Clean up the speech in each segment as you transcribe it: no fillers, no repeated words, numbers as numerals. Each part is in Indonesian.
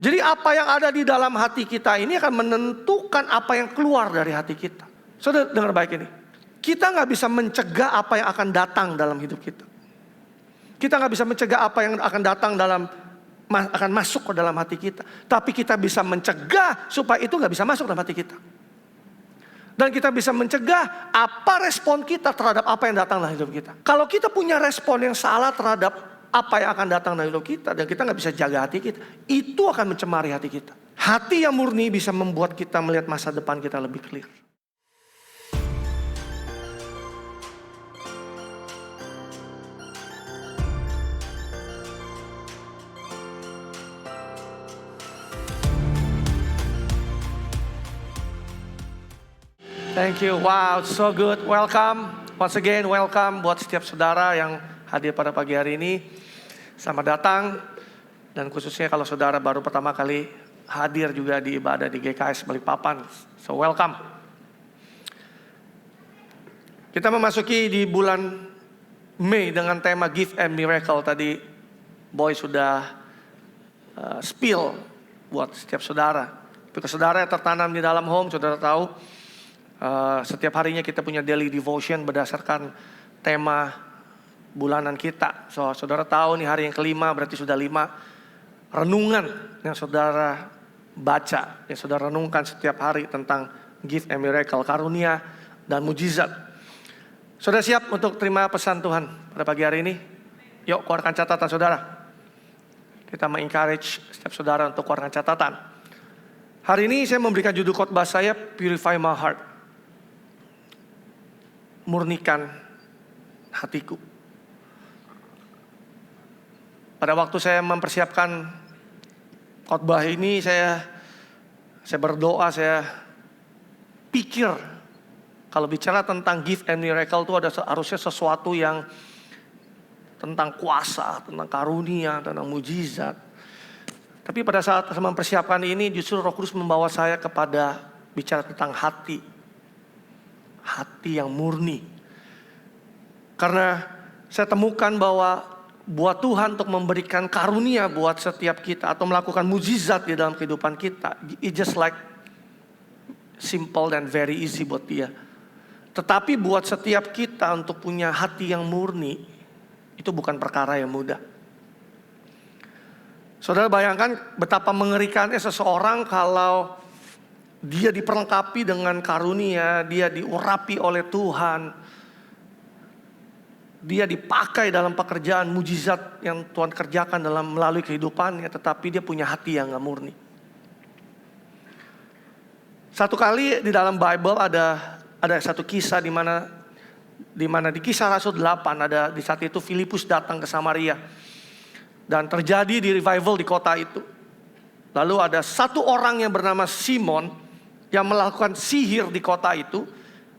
Jadi apa yang ada di dalam hati kita ini akan menentukan apa yang keluar dari hati kita. Saudara dengar baik ini. Kita nggak bisa mencegah apa yang akan datang dalam hidup kita. Kita nggak bisa mencegah apa yang akan datang akan masuk ke dalam hati kita. Tapi kita bisa mencegah supaya itu nggak bisa masuk dalam hati kita. Dan kita bisa mencegah apa respon kita terhadap apa yang datang dalam hidup kita. Kalau kita punya respon yang salah terhadap apa yang akan datang dalam hidup kita, dan kita nggak bisa jaga hati kita, itu akan mencemari hati kita. Hati yang murni bisa membuat kita melihat masa depan kita lebih clear. Thank you, wow, so good, welcome, once again welcome buat setiap saudara yang hadir pada pagi hari ini. Selamat datang, dan khususnya kalau saudara baru pertama kali hadir juga di ibadah di GKS Balikpapan, so welcome. Kita memasuki di bulan Mei dengan tema Gift and Miracle. Tadi Boy sudah spill buat setiap saudara. Tapi saudara yang tertanam di dalam home, saudara tahu setiap harinya kita punya daily devotion berdasarkan tema bulanan kita. So saudara tahu nih hari yang kelima, berarti sudah 5 renungan yang saudara baca, yang saudara renungkan setiap hari tentang gift and miracle, karunia dan mujizat. Saudara siap untuk terima pesan Tuhan pada pagi hari ini? Yuk keluarkan catatan saudara. Kita mengencourage setiap saudara untuk keluarkan catatan. Hari ini saya memberikan judul khotbah saya, Purify My Heart. Murnikan hatiku. Pada waktu saya mempersiapkan khotbah ini, saya berdoa, saya pikir kalau bicara tentang gift and miracle itu ada harusnya sesuatu yang tentang kuasa, tentang karunia, tentang mujizat. Tapi pada saat saya mempersiapkan ini, justru Roh Kudus membawa saya kepada bicara tentang hati. Hati yang murni. Karena saya temukan bahwa buat Tuhan untuk memberikan karunia buat setiap kita atau melakukan mujizat di dalam kehidupan kita, it just like simple dan very easy buat dia. Tetapi buat setiap kita untuk punya hati yang murni, itu bukan perkara yang mudah. Saudara bayangkan betapa mengerikannya seseorang kalau dia diperlengkapi dengan karunia, dia diurapi oleh Tuhan, dia dipakai dalam pekerjaan mujizat yang Tuhan kerjakan melalui kehidupannya, tetapi dia punya hati yang gak murni. Satu kali di dalam Bible ada satu kisah di mana di Kisah Rasul 8 ada di saat itu Filipus datang ke Samaria dan terjadi di revival di kota itu. Lalu ada satu orang yang bernama Simon yang melakukan sihir di kota itu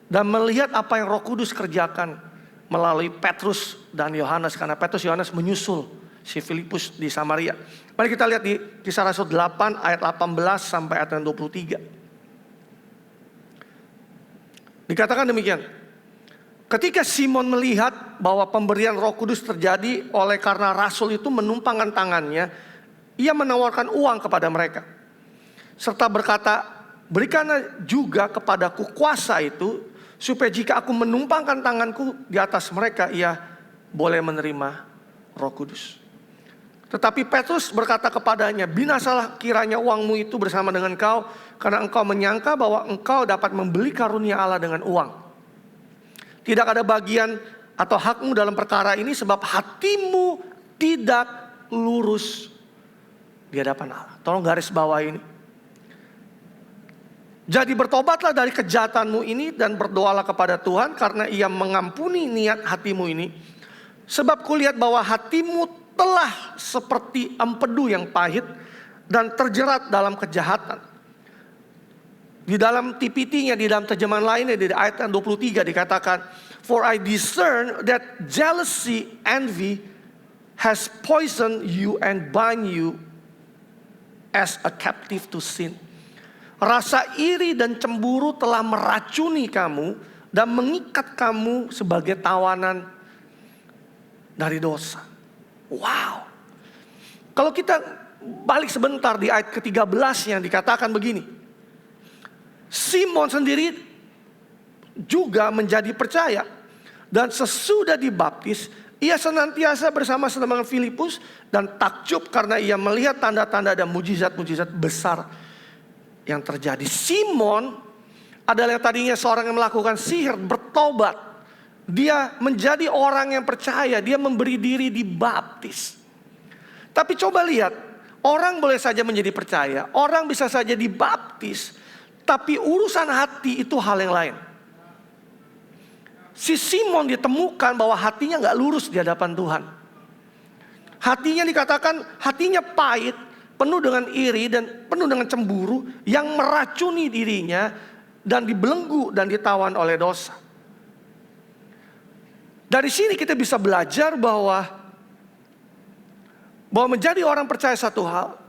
dan melihat apa yang Roh Kudus kerjakan melalui Petrus dan Yohanes, karena Petrus Yohanes menyusul si Filipus di Samaria. Mari kita lihat di Kisah Rasul 8 ayat 18 sampai ayat 23. Dikatakan demikian. Ketika Simon melihat bahwa pemberian Roh Kudus terjadi oleh karena rasul itu menumpangkan tangannya, ia menawarkan uang kepada mereka. Serta berkata, berikanlah juga kepadaku kuasa itu, supaya jika aku menumpangkan tanganku di atas mereka, ia boleh menerima Roh Kudus. Tetapi Petrus berkata kepadanya, binasalah kiranya uangmu itu bersama dengan kau, karena engkau menyangka bahwa engkau dapat membeli karunia Allah dengan uang. Tidak ada bagian atau hakmu dalam perkara ini, sebab hatimu tidak lurus di hadapan Allah. Tolong garis bawah ini. Jadi bertobatlah dari kejahatanmu ini dan berdoalah kepada Tuhan karena ia mengampuni niat hatimu ini. Sebab kulihat bahwa hatimu telah seperti empedu yang pahit dan terjerat dalam kejahatan. Di dalam TPT-nya, di dalam terjemahan lainnya di ayat 23 dikatakan, for I discern that jealousy, envy has poisoned you and bind you as a captive to sin. Rasa iri dan cemburu telah meracuni kamu dan mengikat kamu sebagai tawanan dari dosa. Wow. Kalau kita balik sebentar di ayat ke-13 yang dikatakan begini. Simon sendiri juga menjadi percaya. Dan sesudah dibaptis, ia senantiasa bersama-sama dengan Filipus dan takjub karena ia melihat tanda-tanda dan mujizat-mujizat besar yang terjadi. Simon adalah yang tadinya seorang yang melakukan sihir, bertobat. Dia menjadi orang yang percaya, dia memberi diri dibaptis. Tapi coba lihat, orang boleh saja menjadi percaya, orang bisa saja dibaptis, tapi urusan hati itu hal yang lain. Si Simon ditemukan bahwa hatinya gak lurus di hadapan Tuhan. Hatinya dikatakan hatinya pahit, penuh dengan iri dan penuh dengan cemburu yang meracuni dirinya dan dibelenggu dan ditawan oleh dosa. Dari sini kita bisa belajar bahwa menjadi orang percaya satu hal,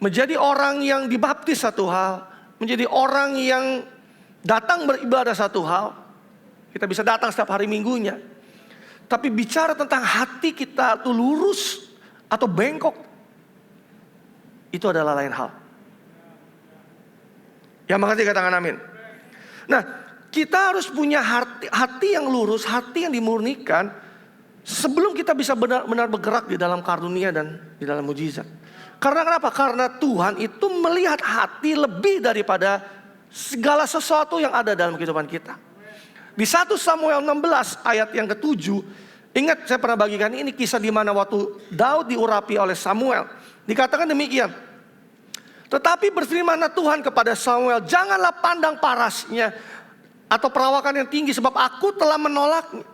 menjadi orang yang dibaptis satu hal, menjadi orang yang datang beribadah satu hal. Kita bisa datang setiap hari minggunya. Tapi bicara tentang hati kita tuh lurus atau bengkok, itu adalah lain hal. Yang mengerti katakan amin. Nah, kita harus punya hati yang lurus, hati yang dimurnikan, sebelum kita bisa benar-benar bergerak di dalam karunia dan di dalam mujizat. Karena kenapa? Karena Tuhan itu melihat hati lebih daripada segala sesuatu yang ada dalam kehidupan kita. Di 1 Samuel 16 ayat yang ke-7, ingat saya pernah bagikan ini kisah di mana waktu Daud diurapi oleh Samuel. Dikatakan demikian. Tetapi berfirmanlah Tuhan kepada Samuel, janganlah pandang parasnya atau perawakan yang tinggi, sebab aku telah menolaknya.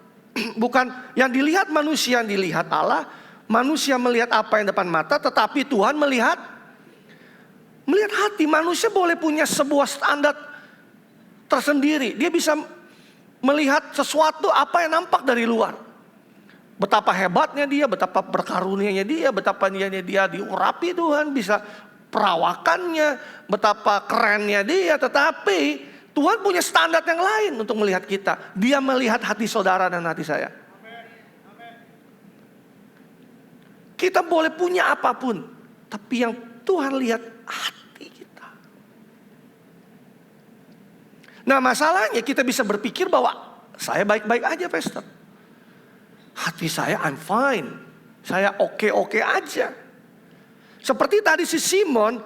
Bukan yang dilihat manusia, yang dilihat Allah. Manusia melihat apa yang depan mata, tetapi Tuhan melihat hati. Manusia boleh punya sebuah standar tersendiri. Dia bisa melihat sesuatu apa yang nampak dari luar. Betapa hebatnya dia, betapa berkarunianya dia, betapa dia diurapi Tuhan, bisa perawakannya, betapa kerennya dia. Tetapi Tuhan punya standar yang lain untuk melihat kita. Dia melihat hati saudara dan hati saya. Kita boleh punya apapun, tapi yang Tuhan lihat hati kita. Nah, masalahnya kita bisa berpikir bahwa saya baik-baik aja, Pastor. Hati saya I'm fine. Saya oke-oke aja. Seperti tadi si Simon,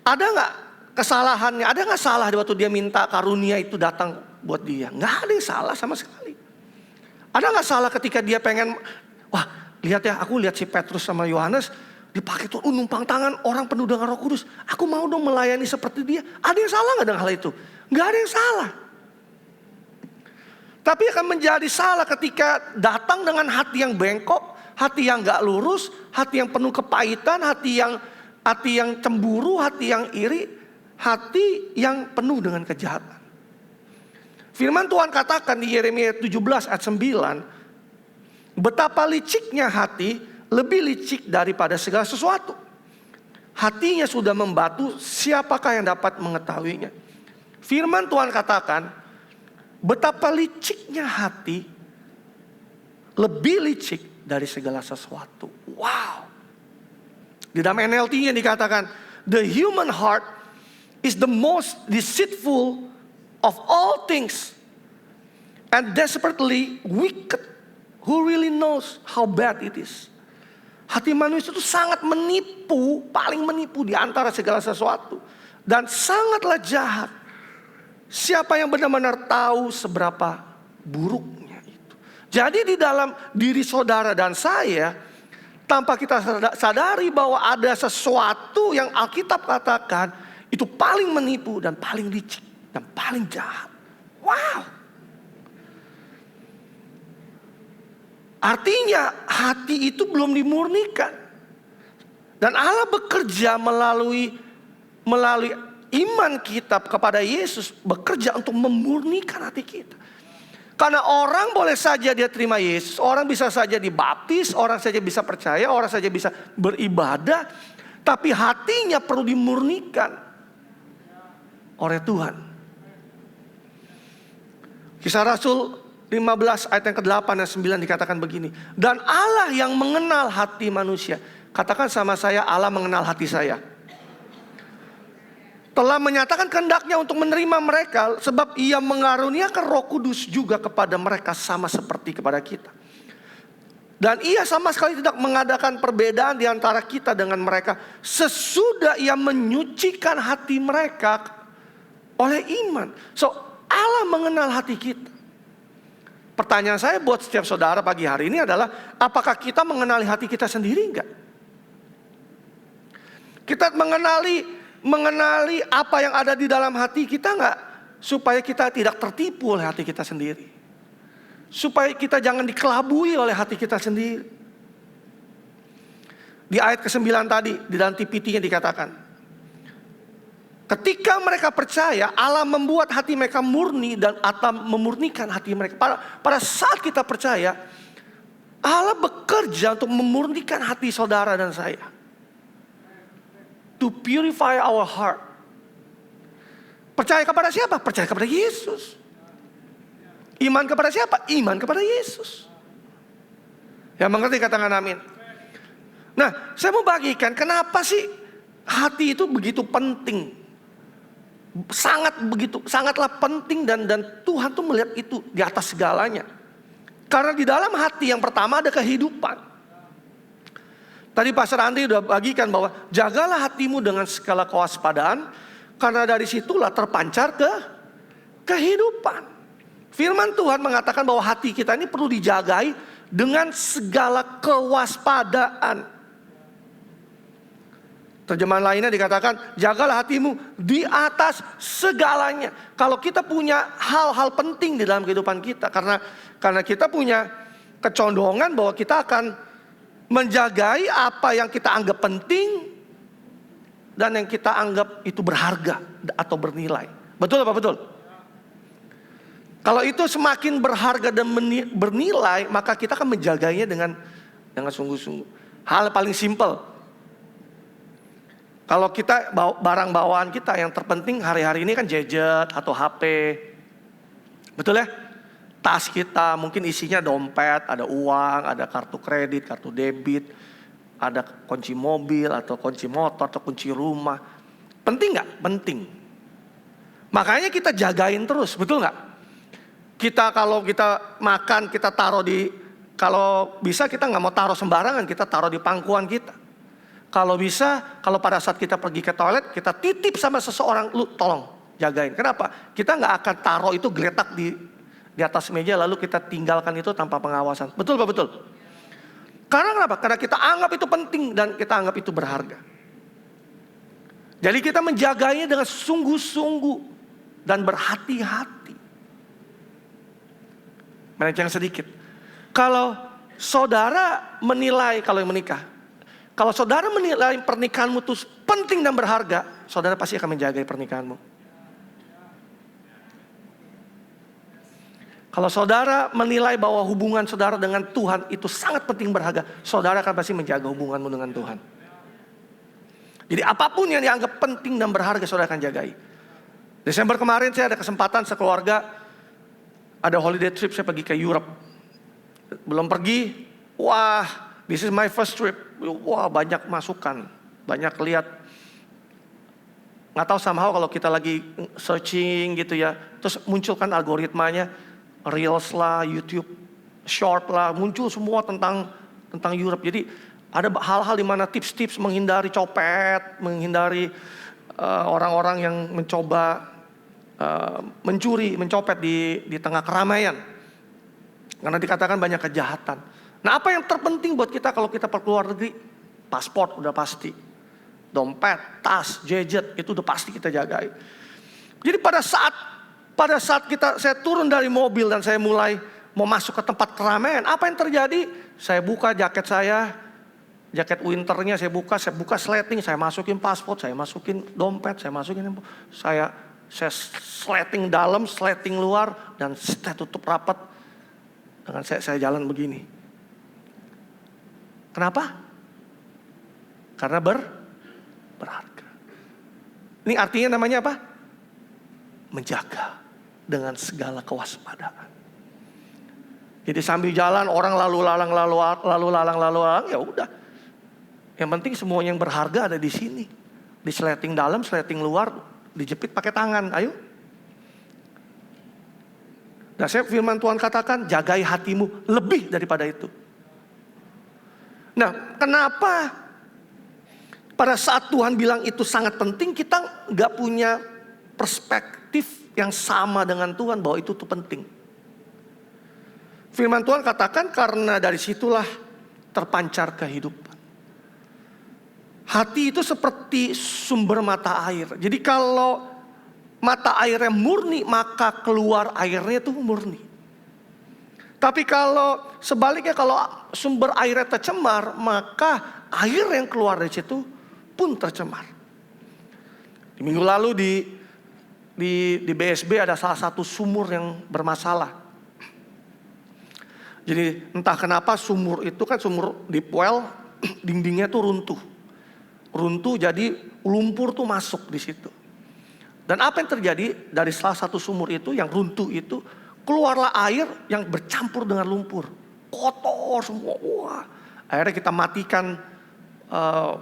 ada gak kesalahannya? Ada gak salah waktu dia minta karunia itu datang buat dia? Gak ada yang salah sama sekali. Ada gak salah ketika dia pengen, wah lihat ya, aku lihat si Petrus sama Yohanes dipakai tuh numpang tangan orang penuh dengan Roh Kudus. Aku mau dong melayani seperti dia. Ada yang salah gak dengan hal itu? Gak ada yang salah. Tapi akan menjadi salah ketika datang dengan hati yang bengkok, hati yang gak lurus, hati yang penuh kepahitan, hati yang cemburu, hati yang iri, hati yang penuh dengan kejahatan. Firman Tuhan katakan di Yeremia 17 ayat 9, betapa liciknya hati, lebih licik daripada segala sesuatu. Hatinya sudah membatu, siapakah yang dapat mengetahuinya? Firman Tuhan katakan, betapa liciknya hati, lebih licik dari segala sesuatu. Wow. Di dalam NLT yang dikatakan, the human heart is the most deceitful of all things and desperately wicked. Who really knows how bad it is? Hati manusia itu sangat menipu, paling menipu di antara segala sesuatu. Dan sangatlah jahat. Siapa yang benar-benar tahu seberapa buruknya itu. Jadi di dalam diri saudara dan saya, tanpa kita sadari bahwa ada sesuatu yang Alkitab katakan, itu paling menipu dan paling licik dan paling jahat. Wow. Artinya hati itu belum dimurnikan. Dan Allah bekerja melalui iman kita kepada Yesus, bekerja untuk memurnikan hati kita. Karena orang boleh saja dia terima Yesus, orang bisa saja dibaptis, orang saja bisa percaya, orang saja bisa beribadah, tapi hatinya perlu dimurnikan oleh Tuhan. Kisah Rasul 15 ayat yang ke-8 dan 9 dikatakan begini. Dan Allah yang mengenal hati manusia Katakan sama saya, Allah mengenal hati saya. Telah menyatakan kehendaknya untuk menerima mereka, sebab ia mengaruniakan Roh Kudus juga kepada mereka sama seperti kepada kita. Dan ia sama sekali tidak mengadakan perbedaan di antara kita dengan mereka, sesudah ia menyucikan hati mereka oleh iman. So, Allah mengenal hati kita. Pertanyaan saya buat setiap saudara pagi hari ini adalah, apakah kita mengenali hati kita sendiri enggak? Kita mengenali apa yang ada di dalam hati kita enggak? Supaya kita tidak tertipu oleh hati kita sendiri. Supaya kita jangan dikelabui oleh hati kita sendiri. Di ayat ke-9 tadi, di dalam TPT-nya dikatakan, ketika mereka percaya, Allah membuat hati mereka murni dan atau memurnikan hati mereka. Pada saat kita percaya, Allah bekerja untuk memurnikan hati saudara dan saya. To purify our heart. Percaya kepada siapa? Percaya kepada Yesus. Iman kepada siapa? Iman kepada Yesus. Yang mengerti katakan amin. Nah, saya mau bagikan kenapa sih hati itu begitu penting. Sangatlah penting dan Tuhan tuh melihat itu di atas segalanya. Karena di dalam hati yang pertama ada kehidupan. Tadi Pastor Andri udah bagikan bahwa jagalah hatimu dengan segala kewaspadaan, karena dari situlah terpancar kehidupan. Firman Tuhan mengatakan bahwa hati kita ini perlu dijagai dengan segala kewaspadaan. Terjemahan lainnya dikatakan, jagalah hatimu di atas segalanya. Kalau kita punya hal-hal penting di dalam kehidupan kita, karena kita punya kecondongan bahwa kita akan menjagai apa yang kita anggap penting dan yang kita anggap itu berharga atau bernilai. Betul apa betul? Kalau itu semakin berharga dan bernilai, maka kita akan menjaganya dengan sungguh-sungguh. Hal paling simpel. Kalau kita barang bawaan kita yang terpenting hari-hari ini kan gadget atau HP. Betul ya? Tas kita mungkin isinya dompet, ada uang, ada kartu kredit, kartu debit, ada kunci mobil atau kunci motor atau kunci rumah. Penting nggak? Penting. Makanya kita jagain terus, betul nggak? Kita kalau kita makan kita taruh kalau bisa kita nggak mau taruh sembarangan, kita taruh di pangkuan kita. Kalau bisa, kalau pada saat kita pergi ke toilet, kita titip sama seseorang, lu tolong jagain. Kenapa? Kita nggak akan taruh itu geletak di atas meja lalu kita tinggalkan itu tanpa pengawasan. Betul Pak? Betul. Karena kenapa? Karena kita anggap itu penting dan kita anggap itu berharga. Jadi kita menjaganya dengan sungguh-sungguh dan berhati-hati. Melenceng sedikit. Kalau saudara menilai, kalau yang menikah, kalau saudara menilai pernikahanmu itu penting dan berharga, saudara pasti akan menjaga pernikahanmu. Kalau saudara menilai bahwa hubungan saudara dengan Tuhan itu sangat penting berharga, saudara akan pasti menjaga hubunganmu dengan Tuhan. Jadi apapun yang dianggap penting dan berharga, saudara akan jagai. Desember kemarin saya ada kesempatan sekeluarga, ada holiday trip, saya pergi ke Europe. Belum pergi, wah, this is my first trip. Wah, banyak masukan, banyak lihat. Nggak tahu somehow kalau kita lagi searching gitu ya, terus munculkan algoritmanya, Reels lah, YouTube Short lah, muncul semua tentang Europe. Jadi ada hal-hal di mana tips-tips menghindari copet, menghindari orang-orang yang mencoba mencuri, mencopet di tengah keramaian. Karena dikatakan banyak kejahatan. Nah, apa yang terpenting buat kita kalau kita keluar negeri? Paspor udah pasti, dompet, tas, gadget itu udah pasti kita jagai. Jadi pada saat saya turun dari mobil dan saya mulai mau masuk ke tempat keramaian, apa yang terjadi? Saya buka jaket saya, jaket winternya saya buka sleting, saya masukin paspor, saya masukin dompet, saya sleting dalam, sleting luar, dan saya tutup rapat dengan saya jalan begini. Kenapa? Karena berharga. Ini artinya namanya apa? Menjaga dengan segala kewaspadaan. Jadi sambil jalan orang lalu lalang, ya udah. Yang penting semuanya yang berharga ada di sini. Diseleting dalam, seleting luar, dijepit pakai tangan. Ayo. Nah, saya firman Tuhan katakan, jagai hatimu lebih daripada itu. Nah, kenapa pada saat Tuhan bilang itu sangat penting, kita nggak punya perspektif yang sama dengan Tuhan bahwa itu tuh penting. Firman Tuhan katakan karena dari situlah terpancar kehidupan. Hati itu seperti sumber mata air. Jadi kalau mata airnya murni, maka keluar airnya itu murni. Tapi kalau sebaliknya, kalau sumber airnya tercemar, maka air yang keluar dari situ pun tercemar. Di minggu lalu di BSB ada salah satu sumur yang bermasalah. Jadi entah kenapa sumur itu kan sumur deep well, dindingnya tuh runtuh. Runtuh jadi lumpur tuh masuk di situ. Dan apa yang terjadi dari salah satu sumur itu yang runtuh itu, keluarlah air yang bercampur dengan lumpur. Kotor semua. Wah. Akhirnya kita matikan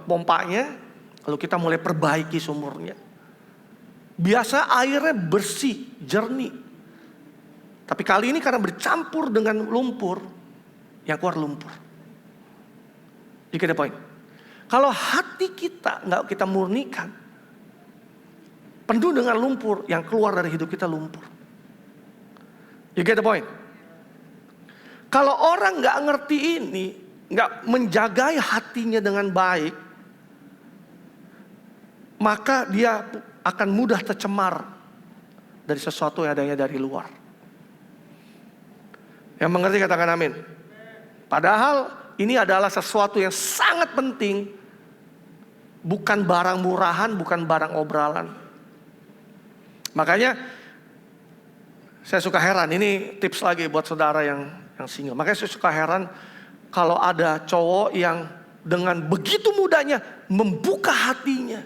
pompanya, lalu kita mulai perbaiki sumurnya. Biasa airnya bersih, jernih. Tapi kali ini karena bercampur dengan lumpur, yang keluar lumpur. You get the point? Kalau hati kita nggak kita murnikan, penuh dengan lumpur, yang keluar dari hidup kita lumpur. You get the point? Kalau orang nggak ngerti ini, nggak menjagai hatinya dengan baik, maka dia akan mudah tercemar dari sesuatu yang adanya dari luar. Yang mengerti katakan amin. Padahal ini adalah sesuatu yang sangat penting. Bukan barang murahan, bukan barang obralan. Makanya saya suka heran, ini tips lagi buat saudara yang single. Makanya saya suka heran kalau ada cowok yang dengan begitu mudahnya membuka hatinya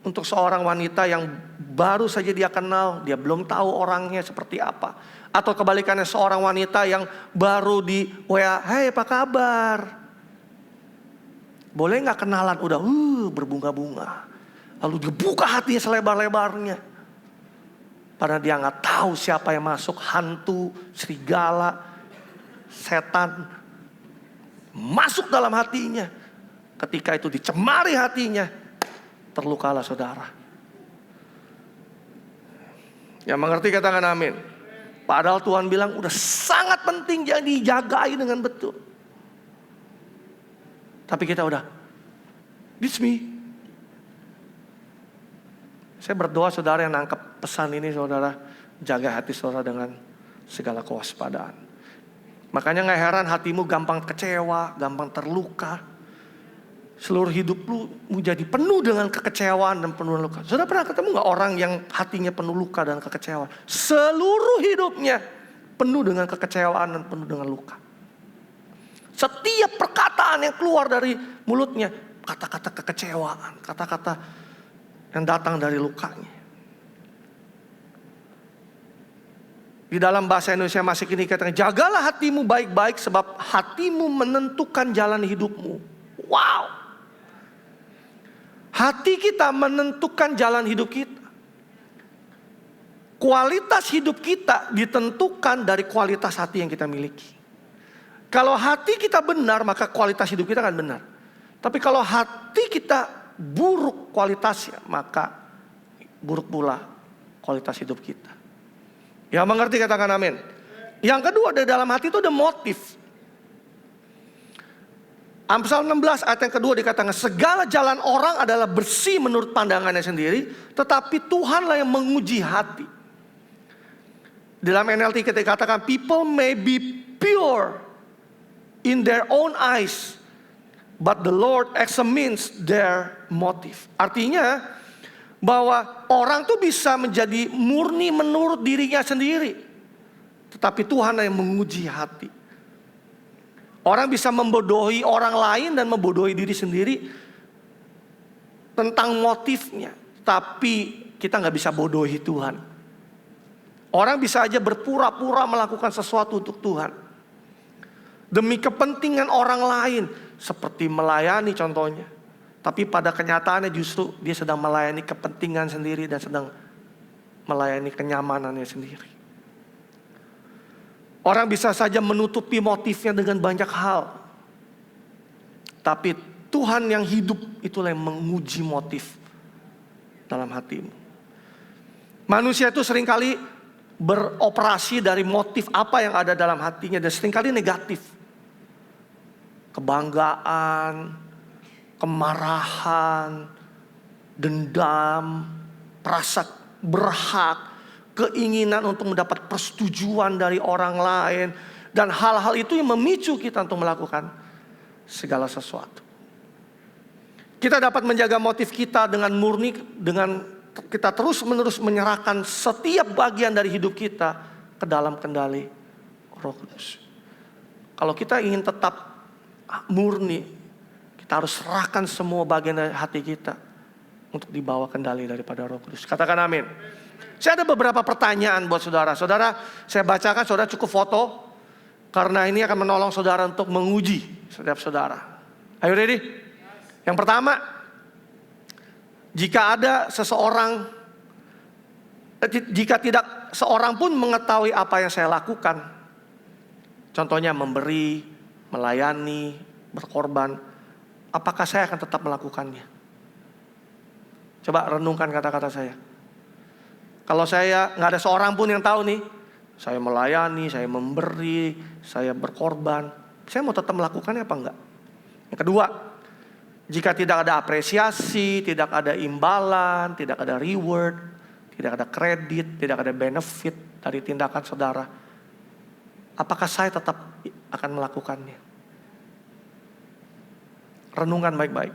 untuk seorang wanita yang baru saja dia kenal, dia belum tahu orangnya seperti apa. Atau kebalikannya seorang wanita yang baru di WA, "Hey, apa kabar?" Boleh gak kenalan? Udah berbunga-bunga. Lalu dibuka hatinya selebar-lebarnya. Padahal dia gak tahu siapa yang masuk. Hantu, serigala, setan masuk dalam hatinya. Ketika itu dicemari hatinya, terlukalah saudara. Yang mengerti katakan amin. Padahal Tuhan bilang udah sangat penting jadi dijagai dengan betul. Tapi kita udah, this me. Saya berdoa saudara yang nangkep pesan ini, saudara jaga hati saudara dengan segala kewaspadaan. Makanya gak heran hatimu gampang kecewa, gampang terluka. Seluruh hidup lu jadi penuh dengan kekecewaan dan penuh luka. Saudara pernah ketemu gak orang yang hatinya penuh luka dan kekecewaan? Seluruh hidupnya penuh dengan kekecewaan dan penuh dengan luka. Setiap perkataan yang keluar dari mulutnya, kata-kata kekecewaan, kata-kata yang datang dari lukanya. Di dalam bahasa Indonesia masih kini katakan, jagalah hatimu baik-baik sebab hatimu menentukan jalan hidupmu. Wow. Hati kita menentukan jalan hidup kita. Kualitas hidup kita ditentukan dari kualitas hati yang kita miliki. Kalau hati kita benar, maka kualitas hidup kita akan benar. Tapi kalau hati kita buruk kualitasnya, maka buruk pula kualitas hidup kita. Yang mengerti katakan amin. Yang kedua, di dalam hati itu ada motif. Amsal 16 ayat yang kedua dikatakan, segala jalan orang adalah bersih menurut pandangannya sendiri, tetapi Tuhanlah yang menguji hati. Dalam NLT kita dikatakan, people may be pure in their own eyes, but the Lord examines their motive. Artinya bahwa orang tuh bisa menjadi murni menurut dirinya sendiri, tetapi Tuhan yang menguji hati. Orang bisa membodohi orang lain dan membodohi diri sendiri tentang motifnya, tapi kita nggak bisa bodohi Tuhan. Orang bisa aja berpura-pura melakukan sesuatu untuk Tuhan demi kepentingan orang lain, seperti melayani contohnya. Tapi pada kenyataannya justru dia sedang melayani kepentingan sendiri dan sedang melayani kenyamanannya sendiri. Orang bisa saja menutupi motifnya dengan banyak hal. Tapi Tuhan yang hidup itulah yang menguji motif dalam hatimu. Manusia itu seringkali beroperasi dari motif apa yang ada dalam hatinya dan seringkali negatif. Kebanggaan, kemarahan, dendam, perasa berhak, keinginan untuk mendapat persetujuan dari orang lain. Dan hal-hal itu yang memicu kita untuk melakukan segala sesuatu. Kita dapat menjaga motif kita dengan murni, dengan kita terus-menerus menyerahkan setiap bagian dari hidup kita ke dalam kendali Roh Kudus. Kalau kita ingin tetap murni, kita harus serahkan semua bagian dari hati kita untuk dibawa kendali daripada Roh Kudus. Katakan amin. Saya ada beberapa pertanyaan buat saudara. Saudara, saya bacakan, saudara cukup foto. Karena ini akan menolong saudara untuk menguji setiap saudara. Are you ready? Yang pertama, jika tidak seorang pun mengetahui apa yang saya lakukan, contohnya memberi, melayani, berkorban, apakah saya akan tetap melakukannya? Coba renungkan kata-kata saya. Kalau saya nggak ada seorang pun yang tahu nih, saya melayani, saya memberi, saya berkorban, saya mau tetap melakukannya apa enggak? Yang kedua, jika tidak ada apresiasi, tidak ada imbalan, tidak ada reward, tidak ada kredit, tidak ada benefit dari tindakan saudara, apakah saya tetap akan melakukannya? Renungan baik-baik.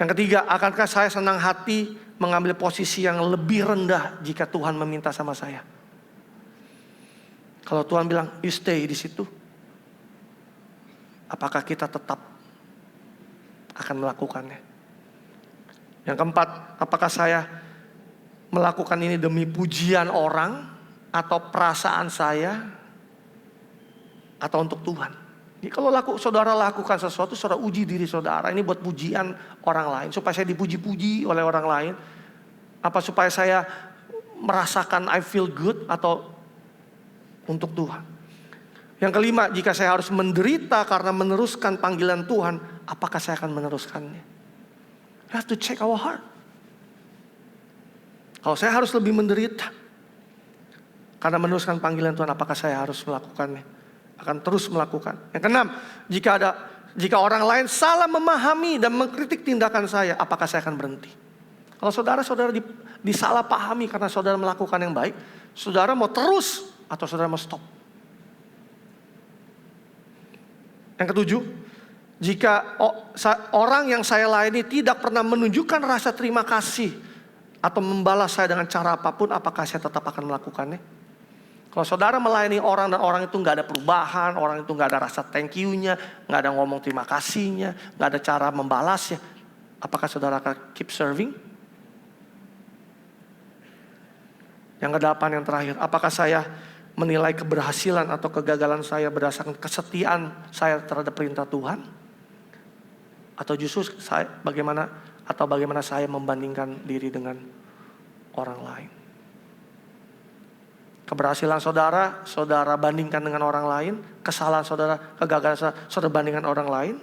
Yang ketiga, akankah saya senang hati mengambil posisi yang lebih rendah jika Tuhan meminta sama saya? Kalau Tuhan bilang, you stay di situ, apakah kita tetap akan melakukannya? Yang keempat, apakah saya melakukan ini demi pujian orang atau perasaan saya atau untuk Tuhan? Jadi kalau saudara lakukan sesuatu, saudara uji diri saudara, ini buat pujian orang lain, supaya saya dipuji-puji oleh orang lain, apa supaya saya merasakan I feel good atau untuk Tuhan? Yang kelima, jika saya harus menderita karena meneruskan panggilan Tuhan, apakah saya akan meneruskannya? You have to check our heart. Kalau saya harus lebih menderita karena meneruskan panggilan Tuhan, apakah saya harus melakukannya? Akan terus melakukan. Yang keenam, jika orang lain salah memahami dan mengkritik tindakan saya, apakah saya akan berhenti? Kalau saudara-saudara disalah pahami karena saudara melakukan yang baik, saudara mau terus atau saudara mau stop? Yang ketujuh, jika orang yang saya layani tidak pernah menunjukkan rasa terima kasih atau membalas saya dengan cara apapun, apakah saya tetap akan melakukannya? Kalau saudara melayani orang dan orang itu nggak ada perubahan, orang itu nggak ada rasa thank you-nya, nggak ada ngomong terima kasihnya, nggak ada cara membalasnya, apakah saudara akan keep serving? Yang kedelapan, yang terakhir, apakah saya menilai keberhasilan atau kegagalan saya berdasarkan kesetiaan saya terhadap perintah Tuhan? Atau justru bagaimana saya membandingkan diri dengan orang lain? Keberhasilan saudara bandingkan dengan orang lain. Kesalahan kegagalan saudara bandingkan orang lain.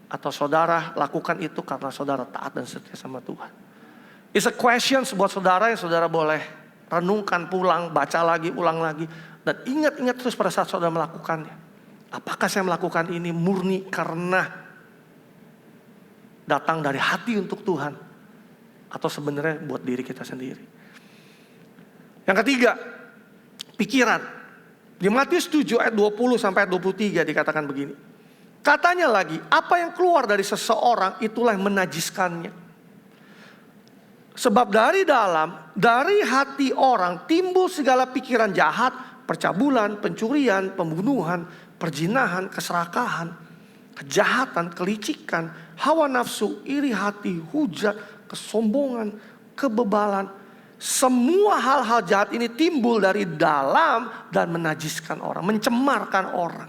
Atau saudara lakukan itu karena saudara taat dan setia sama Tuhan. It's a question buat saudara yang saudara boleh renungkan, pulang, baca lagi, ulang lagi. Dan ingat-ingat terus pada saat saudara melakukannya. Apakah saya melakukan ini murni karena datang dari hati untuk Tuhan? Atau sebenarnya buat diri kita sendiri? Yang ketiga, pikiran. Di Matius 7 ayat 20 sampai ayat 23 dikatakan begini. Katanya lagi, apa yang keluar dari seseorang itulah yang menajiskannya. Sebab dari hati orang timbul segala pikiran jahat, percabulan, pencurian, pembunuhan, perzinahan, keserakahan, kejahatan, kelicikan, hawa nafsu, iri hati, hujat, kesombongan, kebebalan. Semua hal-hal jahat ini timbul dari dalam dan menajiskan orang, mencemarkan orang.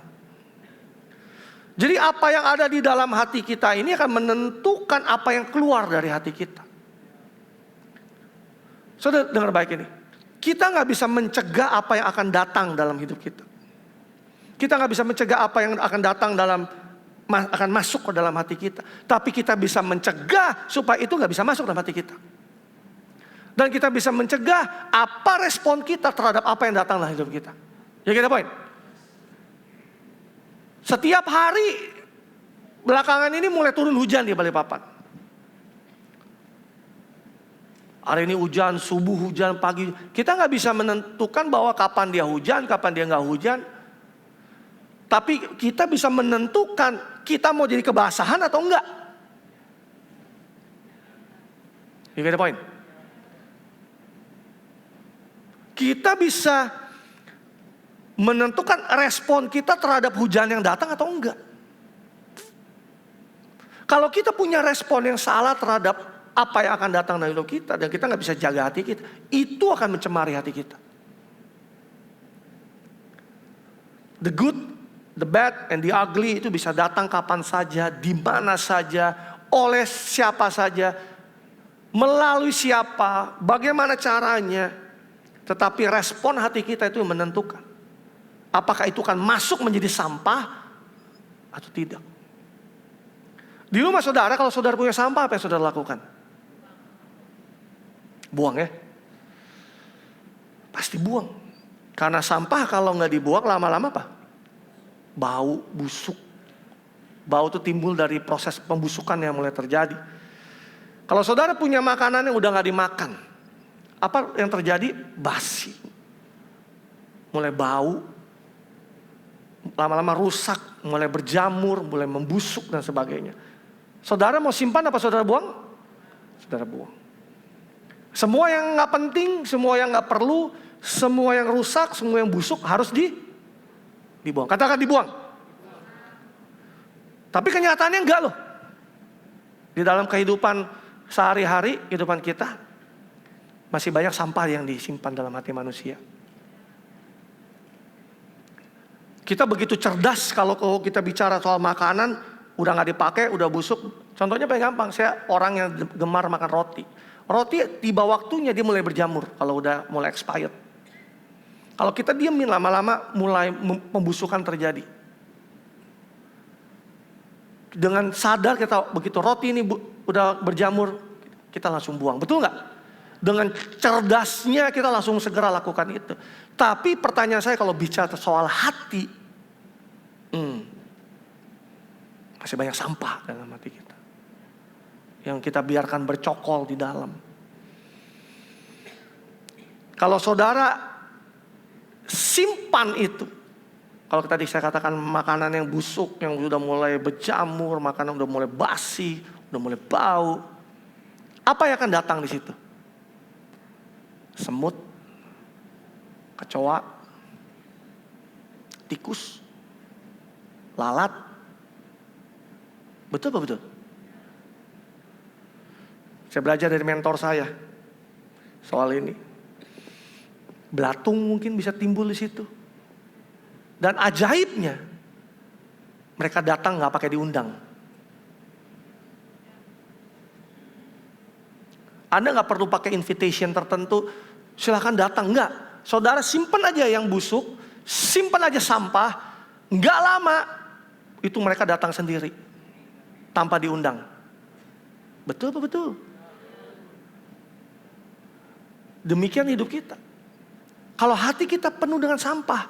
Jadi apa yang ada di dalam hati kita ini akan menentukan apa yang keluar dari hati kita. Saudara dengar baik ini. Kita nggak bisa mencegah apa yang akan datang dalam hidup kita. Kita nggak bisa mencegah apa yang akan datang akan masuk ke dalam hati kita. Tapi kita bisa mencegah supaya itu nggak bisa masuk dalam hati kita. Dan kita bisa mencegah apa respon kita terhadap apa yang datang dalam hidup kita. Ya kita poin. Setiap hari belakangan ini mulai turun hujan di Balikpapan. Hari ini hujan, subuh hujan, pagi. Kita nggak bisa menentukan bahwa kapan dia hujan, kapan dia nggak hujan. Tapi kita bisa menentukan kita mau jadi kebasahan atau enggak. You get the point? Kita bisa menentukan respon kita terhadap hujan yang datang atau enggak. Kalau kita punya respon yang salah terhadap apa yang akan datang dari hidup kita dan kita nggak bisa jaga hati kita, itu akan mencemari hati kita. The good, the bad, and the ugly itu bisa datang kapan saja, di mana saja, oleh siapa saja, melalui siapa, bagaimana caranya. Tetapi respon hati kita itu yang menentukan apakah itu akan masuk menjadi sampah atau tidak. Di rumah saudara, kalau saudara punya sampah, apa yang saudara lakukan? Buang ya. Pasti buang. Karena sampah kalau nggak dibuang lama-lama apa? Bau, busuk. Bau itu timbul dari proses pembusukan yang mulai terjadi. Kalau saudara punya makanan yang udah nggak dimakan, apa yang terjadi? Basi. Mulai bau. Lama-lama rusak, mulai berjamur, mulai membusuk dan sebagainya. Saudara mau simpan apa saudara buang? Saudara buang. Semua yang gak penting, semua yang gak perlu, semua yang rusak, semua yang busuk harus dibuang. Katakan dibuang. Tapi kenyataannya enggak loh. Di dalam kehidupan sehari-hari, kehidupan kita, masih banyak sampah yang disimpan dalam hati manusia. Kita begitu cerdas kalau kita bicara soal makanan, udah gak dipakai, udah busuk. Contohnya paling gampang, saya orang yang gemar makan roti. Roti tiba waktunya dia mulai berjamur kalau udah mulai expired. Kalau kita diemin lama-lama mulai pembusukan terjadi. Dengan sadar kita begitu roti ini udah berjamur, kita langsung buang. Betul nggak? Dengan cerdasnya kita langsung segera lakukan itu. Tapi pertanyaan saya kalau bicara soal hati, masih banyak sampah dalam hati kita. Yang kita biarkan bercokol di dalam. Kalau saudara simpan itu, kalau tadi saya katakan makanan yang busuk, yang sudah mulai berjamur, makanan sudah mulai basi, sudah mulai bau, apa yang akan datang di situ? Semut, kecoa, tikus, lalat. Betul apa betul? Saya belajar dari mentor saya soal ini. Belatung mungkin bisa timbul di situ. Dan ajaibnya, mereka datang nggak pakai diundang. Anda nggak perlu pakai invitation tertentu. Silahkan datang, nggak. Saudara simpan aja yang busuk, simpan aja sampah. Nggak lama itu mereka datang sendiri tanpa diundang. Betul apa betul? Demikian hidup kita. Kalau hati kita penuh dengan sampah,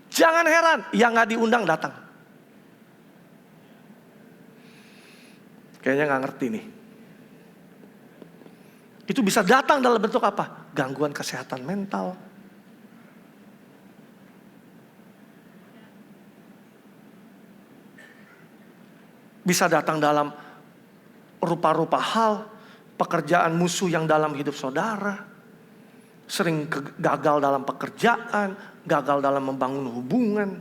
jangan heran yang gak diundang datang. Kayaknya gak ngerti nih. Itu bisa datang dalam bentuk apa? Gangguan kesehatan mental. Bisa datang dalam rupa-rupa hal, pekerjaan musuh yang dalam hidup saudara. Sering gagal dalam pekerjaan, gagal dalam membangun hubungan,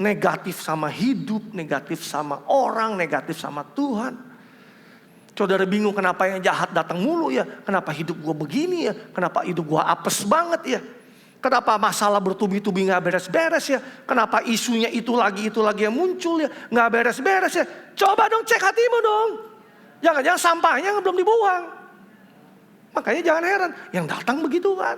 negatif sama hidup, negatif sama orang, negatif sama Tuhan. Saudara bingung kenapa yang jahat datang mulu ya, kenapa hidup gua begini ya, kenapa hidup gua apes banget ya. Kenapa masalah bertubi-tubi nggak beres-beres ya? Kenapa isunya itu lagi yang muncul ya? Nggak beres-beres ya? Coba dong cek hatimu dong. Jangan-jangan sampahnya belum dibuang. Makanya jangan heran, yang datang begitu kan.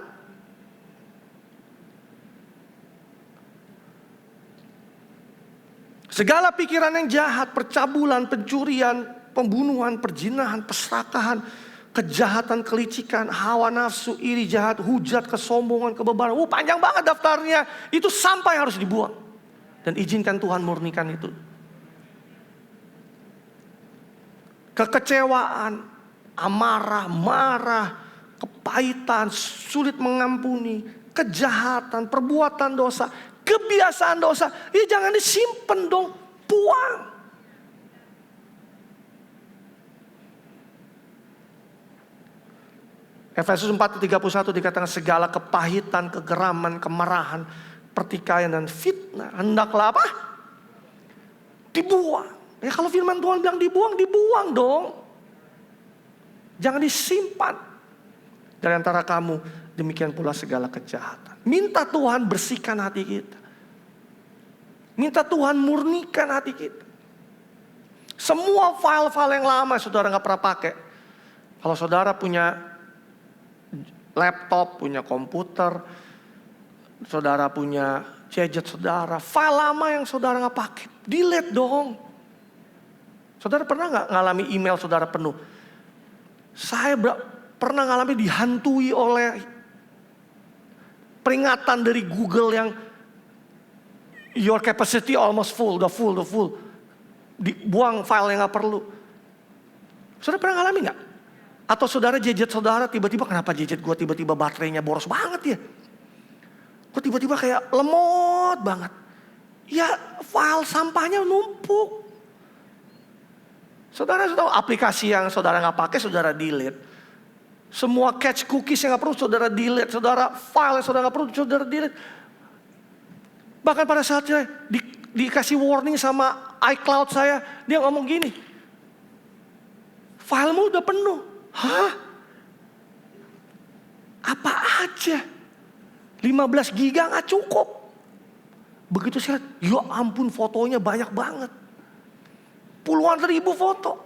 Segala pikiran yang jahat, percabulan, pencurian, pembunuhan, perzinahan, perserakahan, kejahatan, kelicikan, hawa nafsu, iri, jahat, hujat, kesombongan, kebebaran. Panjang banget daftarnya. Itu sampai harus dibuang. Dan izinkan Tuhan murnikan itu. Kekecewaan, amarah, marah, kepahitan, sulit mengampuni, kejahatan, perbuatan dosa, kebiasaan dosa. Ya jangan disimpan dong, buang. Efesus 4:31 dikatakan segala kepahitan, kegeraman, kemarahan, pertikaian dan fitnah hendaklah apa? Dibuang. Ya kalau firman Tuhan bilang dibuang, dibuang dong. Jangan disimpan. Dari antara kamu demikian pula segala kejahatan. Minta Tuhan bersihkan hati kita. Minta Tuhan murnikan hati kita. Semua file-file yang lama saudara gak pernah pakai. Kalau saudara punya laptop, punya komputer, saudara punya gadget saudara, file lama yang saudara gak pakai, delete dong. Saudara pernah gak ngalami email saudara penuh? Saya pernah ngalami dihantui oleh peringatan dari Google yang your capacity almost full, udah full. Dibuang file yang gak perlu. Saudara pernah ngalami gak? Atau saudara gadget saudara tiba-tiba, kenapa gadget gue tiba-tiba baterainya boros banget ya? Kok tiba-tiba kayak lemot banget? Ya file sampahnya numpuk. Saudara tahu aplikasi yang saudara gak pakai saudara delete. Semua cache cookies yang gak perlu saudara delete. Saudara file yang saudara gak perlu saudara delete. Bahkan pada saat saya dikasih warning sama iCloud saya, dia ngomong gini, filemu udah penuh. Hah? Apa aja? 15 giga gak cukup. Begitu saya lihat, ya ampun fotonya banyak banget. Puluhan ribu foto.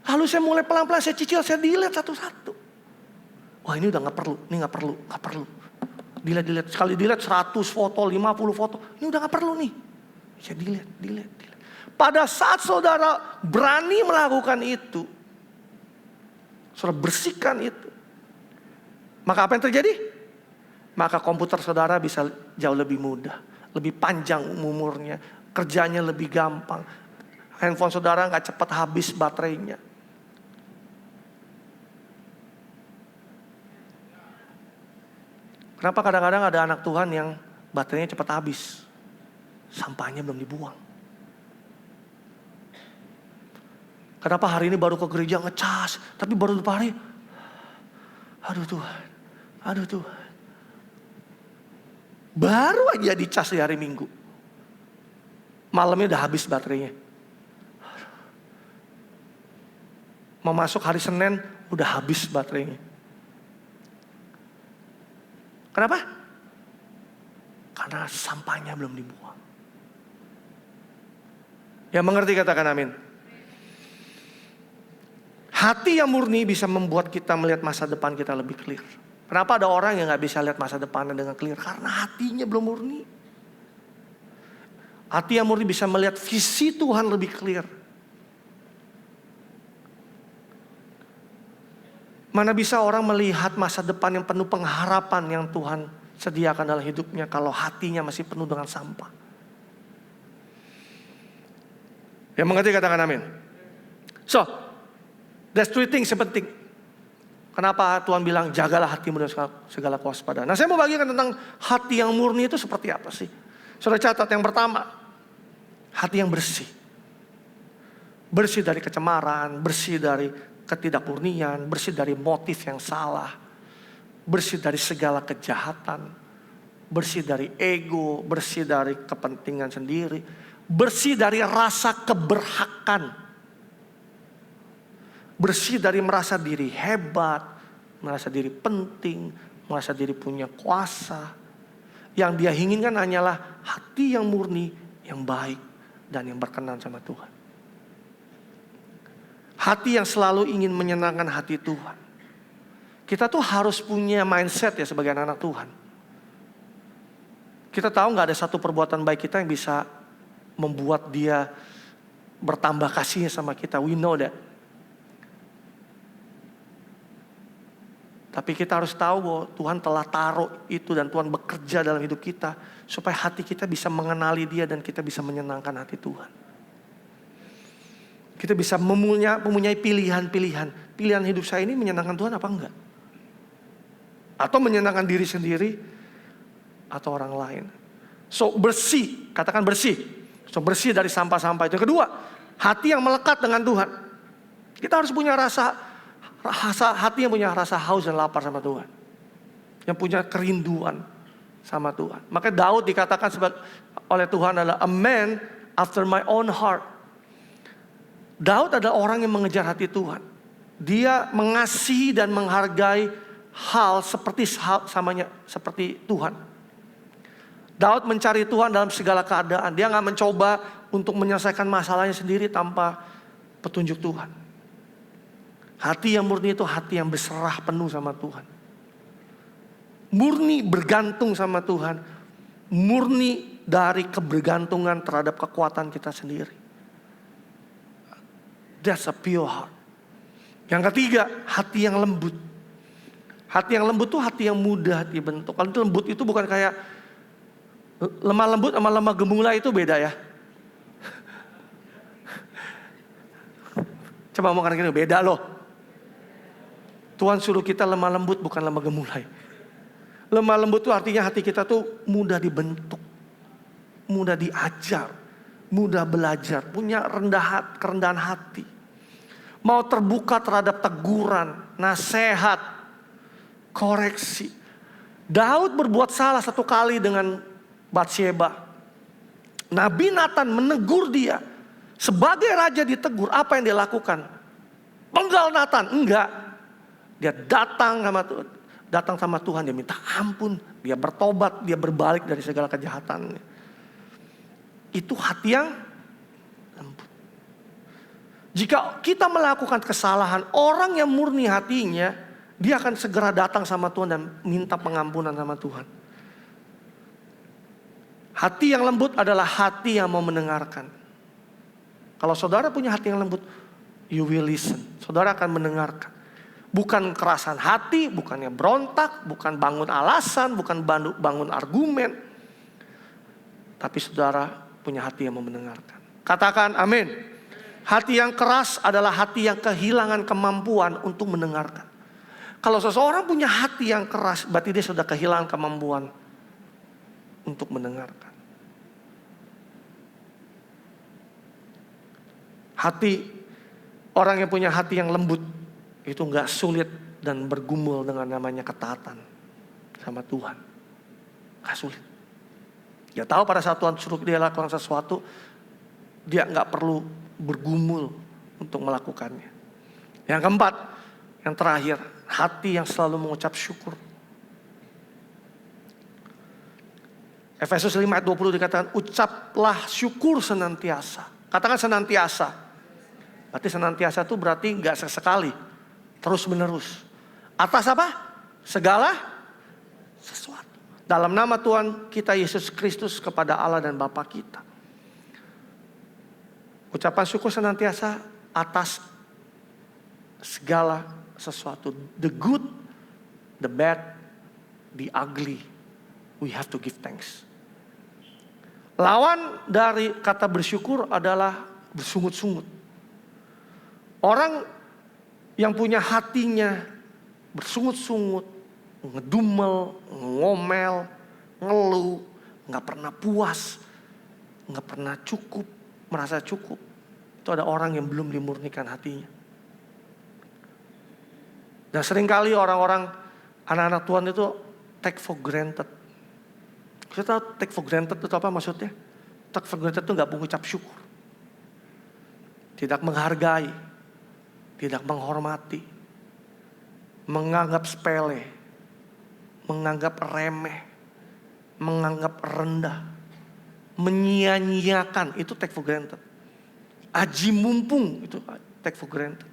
Lalu saya mulai pelan-pelan, saya cicil, saya delete satu-satu. Wah ini udah gak perlu. Delete. Sekali delete 100 foto, 50 foto. Ini udah gak perlu nih. Saya delete. Pada saat saudara berani melakukan itu, saudara bersihkan itu, maka apa yang terjadi? Maka komputer saudara bisa jauh lebih mudah, lebih panjang umurnya, kerjanya lebih gampang. Handphone saudara gak cepat habis baterainya. Kenapa kadang-kadang ada anak Tuhan yang baterainya cepat habis? Sampahnya belum dibuang. Kenapa hari ini baru ke gereja ngecas, tapi baru beberapa hari, aduh Tuhan. Baru aja dicas di hari Minggu. Malamnya udah habis baterainya. Mau masuk hari Senin udah habis baterainya. Kenapa? Karena sampahnya belum dibuang. Yang mengerti katakan amin. Hati yang murni bisa membuat kita melihat masa depan kita lebih clear. Kenapa ada orang yang gak bisa lihat masa depannya dengan clear? Karena hatinya belum murni. Hati yang murni bisa melihat visi Tuhan lebih clear. Mana bisa orang melihat masa depan yang penuh pengharapan yang Tuhan sediakan dalam hidupnya kalau hatinya masih penuh dengan sampah. Yang mengerti katakan amin. So, there's three things yang penting. Kenapa Tuhan bilang jagalah hatimu dengan segala kewaspadaan. Nah saya mau bagikan tentang hati yang murni itu seperti apa sih. Saudara catat yang pertama, hati yang bersih. Bersih dari kecemaran, bersih dari ketidakmurnian, bersih dari motif yang salah, bersih dari segala kejahatan, bersih dari ego, bersih dari kepentingan sendiri, bersih dari rasa keberhakan, bersih dari merasa diri hebat, merasa diri penting, merasa diri punya kuasa, Yang dia inginkan hanyalah hati yang murni, yang baik, dan yang berkenan sama Tuhan. Hati yang selalu ingin menyenangkan hati Tuhan. Kita tuh harus punya mindset ya sebagai anak-anak Tuhan. Kita tahu gak ada satu perbuatan baik kita yang bisa membuat dia bertambah kasihnya sama kita. We know that. Tapi kita harus tahu bahwa Tuhan telah taruh itu dan Tuhan bekerja dalam hidup kita supaya hati kita bisa mengenali Dia dan kita bisa menyenangkan hati Tuhan. Kita bisa mempunyai pilihan-pilihan. Pilihan hidup saya ini menyenangkan Tuhan apa enggak? Atau menyenangkan diri sendiri atau orang lain. So bersih, katakan bersih. So bersih dari sampah-sampah itu. Yang kedua, hati yang melekat dengan Tuhan. Kita harus punya hati yang punya rasa haus dan lapar sama Tuhan. Yang punya kerinduan sama Tuhan. Maka Daud dikatakan oleh Tuhan adalah a man after my own heart. Daud adalah orang yang mengejar hati Tuhan. Dia mengasihi dan menghargai hal seperti Tuhan. Daud mencari Tuhan dalam segala keadaan. Dia gak mencoba untuk menyelesaikan masalahnya sendiri tanpa petunjuk Tuhan. Hati yang murni itu hati yang berserah penuh sama Tuhan. Murni bergantung sama Tuhan. Murni dari kebergantungan terhadap kekuatan kita sendiri. That's a pure heart. Yang ketiga, hati yang lembut. Hati yang lembut itu hati yang mudah dibentuk. Kalau lembut itu bukan kayak lemah lembut sama lemah gemulai itu beda ya. Coba ngomong gini, beda loh. Tuhan suruh kita lemah lembut bukan lemah gemulai. Lemah lembut itu artinya hati kita tuh mudah dibentuk, mudah diajar, mudah belajar, punya kerendahan hati. Mau terbuka terhadap teguran, nasihat, koreksi. Daud berbuat salah satu kali dengan Batsheba. Nabi Nathan menegur dia. Sebagai raja ditegur, apa yang dia lakukan? Penggal Nathan? Enggak. Dia datang sama Tuhan, dia minta ampun, dia bertobat, dia berbalik dari segala kejahatannya. Itu hati yang lembut. Jika kita melakukan kesalahan, orang yang murni hatinya, dia akan segera datang sama Tuhan dan minta pengampunan sama Tuhan. Hati yang lembut adalah hati yang mau mendengarkan. Kalau saudara punya hati yang lembut, you will listen. Saudara akan mendengarkan. Bukan kerasan hati, bukannya berontak, bukan bangun alasan, bukan bangun argumen. Tapi saudara punya hati yang mau mendengarkan. Katakan amin. Hati yang keras adalah hati yang kehilangan kemampuan untuk mendengarkan. Kalau seseorang punya hati yang keras, berarti dia sudah kehilangan kemampuan untuk mendengarkan. Orang yang punya hati yang lembut itu gak sulit dan bergumul dengan namanya ketaatan sama Tuhan. Gak sulit. Dia tahu pada saat Tuhan suruh dia lakukan sesuatu, dia gak perlu bergumul untuk melakukannya. Yang keempat, yang terakhir, hati yang selalu mengucap syukur. Efesus 5 ayat 20 dikatakan, ucaplah syukur senantiasa. Katakan senantiasa. Berarti senantiasa itu berarti gak sesekali, terus menerus. Atas apa? Segala sesuatu. Dalam nama Tuhan kita Yesus Kristus kepada Allah dan Bapa kita. Ucapan syukur senantiasa atas segala sesuatu. The good, the bad, the ugly. We have to give thanks. Lawan dari kata bersyukur adalah bersungut-sungut. Orang yang punya hatinya bersungut-sungut, ngedumel, ngomel, ngeluh, gak pernah puas, gak pernah cukup, merasa cukup. Itu ada orang yang belum dimurnikan hatinya. Dan seringkali orang-orang, anak-anak Tuhan itu take for granted. Kita tahu take for granted itu apa maksudnya? Take for granted itu gak mengucap syukur. Tidak menghargai. Tidak menghormati. Menganggap sepele. Menganggap remeh. menganggap rendah, menyia-nyiakan, itu take for granted. Aji mumpung, itu take for granted.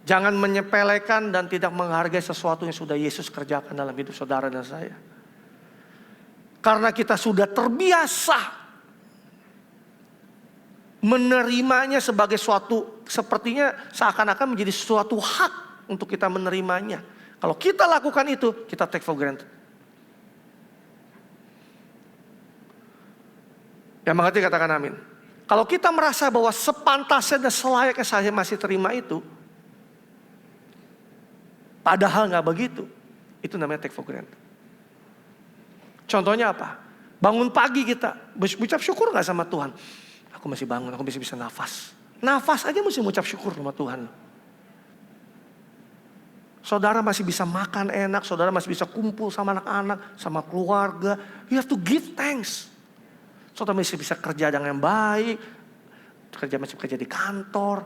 Jangan menyepelekan dan tidak menghargai sesuatu yang sudah Yesus kerjakan dalam hidup saudara dan saya. Karena kita sudah terbiasa menerimanya sebagai suatu, sepertinya seakan-akan menjadi suatu hak untuk kita menerimanya. Kalau kita lakukan itu, kita take for granted. Yang mengerti katakan amin. Kalau kita merasa bahwa sepantasnya dan selayaknya saya masih terima itu, padahal gak begitu, itu namanya take for granted. Contohnya apa? Bangun pagi kita, ucap syukur gak sama Tuhan? Aku masih bangun, aku masih bisa nafas. Nafas aja mesti mengucap syukur sama Tuhan. Saudara masih bisa makan enak, saudara masih bisa kumpul sama anak-anak, sama keluarga. You have to give thanks. Saudara masih bisa kerja dengan baik, masih kerja di kantor.